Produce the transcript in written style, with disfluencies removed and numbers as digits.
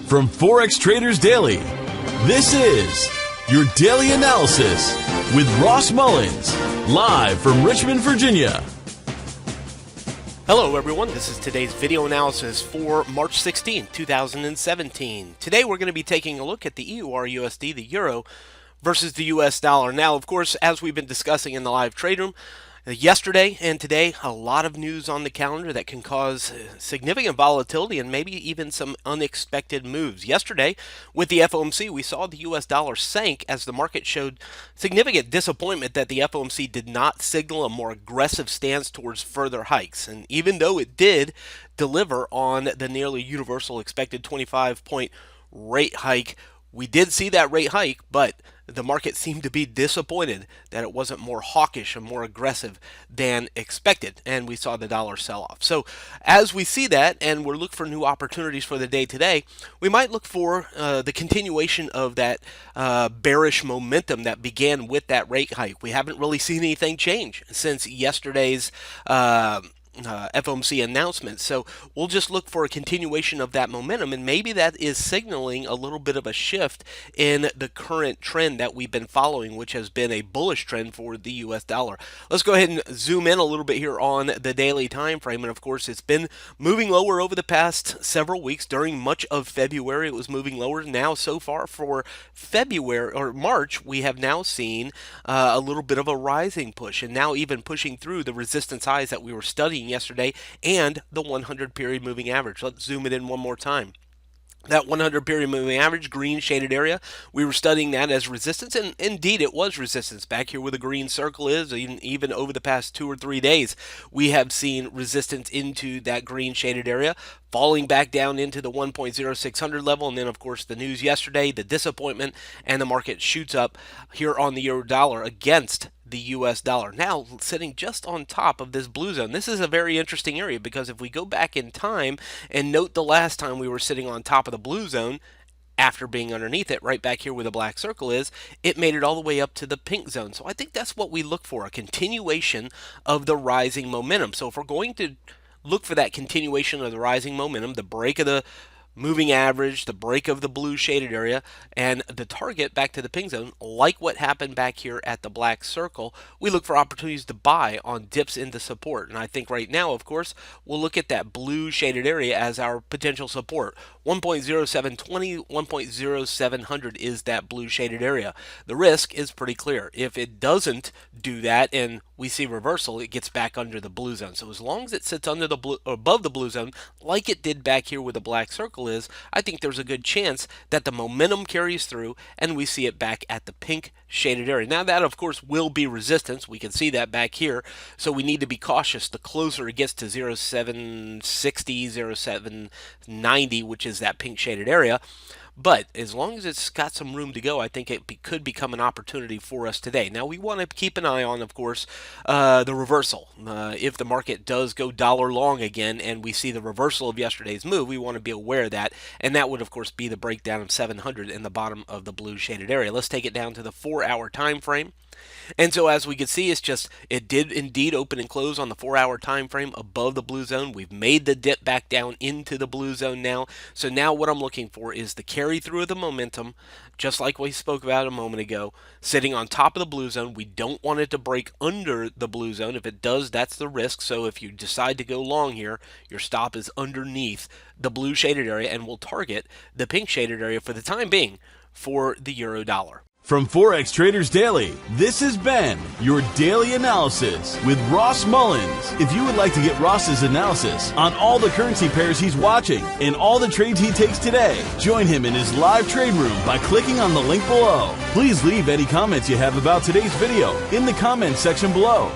From Forex Traders Daily, this is your daily analysis with Ross Mullins, live from Richmond, Virginia. Hello everyone, this is today's video analysis for March 16, 2017. Today we're going to be taking a look at the EURUSD, the euro, versus the US dollar. Now, of course, as we've been discussing in the live trade room, yesterday and today, a lot of news on the calendar that can cause significant volatility and maybe even some unexpected moves. Yesterday, with the FOMC, we saw the US dollar sank as the market showed significant disappointment that the FOMC did not signal a more aggressive stance towards further hikes. And even though it did deliver on the nearly universal expected 25-point rate hike, we did see that rate hike, but the market seemed to be disappointed that it wasn't more hawkish and more aggressive than expected, and we saw the dollar sell off. So as we see that, and we're looking for new opportunities for the day today, we might look for the continuation of that bearish momentum that began with that rate hike. We haven't really seen anything change since yesterday's FOMC announcement. So we'll just look for a continuation of that momentum, and maybe that is signaling a little bit of a shift in the current trend that we've been following, which has been a bullish trend for the US dollar. Let's go ahead and zoom in a little bit here on the daily time frame. And of course, it's been moving lower over the past several weeks. During much of February, it was moving lower. Now, so far for February or March, we have now seen a little bit of a rising push, and now even pushing through the resistance highs that we were studying yesterday and the 100 period moving average. Let's zoom it in one more time. That 100 period moving average, green shaded area, we were studying that as resistance, and indeed it was resistance. Back here where the green circle is, even over the past 2 or 3 days, we have seen resistance into that green shaded area, falling back down into the 1.0600 level, and then of course the news yesterday, the disappointment, and the market shoots up here on the euro dollar against the US dollar, now sitting just on top of this blue zone. This is a very interesting area because if we go back in time and note the last time we were sitting on top of the blue zone, after being underneath it, right back here where the black circle is, it made it all the way up to the pink zone. So I think that's what we look for, a continuation of the rising momentum. So if we're going to look for that continuation of the rising momentum, the break of the moving average, the break of the blue shaded area, and the target back to the pink zone, like what happened back here at the black circle, we look for opportunities to buy on dips into support. And I think right now, of course, we'll look at that blue shaded area as our potential support. 1.0720, 1.0700 is that blue shaded area. The risk is pretty clear. If it doesn't do that and we see reversal, it gets back under the blue zone. So as long as it sits under the blue, above the blue zone, like it did back here where the black circle is, I think there's a good chance that the momentum carries through and we see it back at the pink shaded area. Now that of course will be resistance. We can see that back here. So we need to be cautious the closer it gets to 0.760, 0.790, which is that pink shaded area. But as long as it's got some room to go, I think it could become an opportunity for us today. Now, we want to keep an eye on, of course, the reversal. If the market does go dollar long again and we see the reversal of yesterday's move, we want to be aware of that. And that would, of course, be the breakdown of 700 in the bottom of the blue shaded area. Let's take it down to the 4-hour time frame. And so as we can see, it did indeed open and close on the 4-hour time frame above the blue zone. We've made the dip back down into the blue zone now. So now what I'm looking for is the carry through of the momentum, just like we spoke about a moment ago, sitting on top of the blue zone. We don't want it to break under the blue zone. If it does, that's the risk. So if you decide to go long here, your stop is underneath the blue shaded area, and we'll target the pink shaded area for the time being for the euro dollar. From Forex Traders Daily, this has been your daily analysis with Ross Mullins. If you would like to get Ross's analysis on all the currency pairs he's watching and all the trades he takes today, join him in his live trade room by clicking on the link below. Please leave any comments you have about today's video in the comments section below.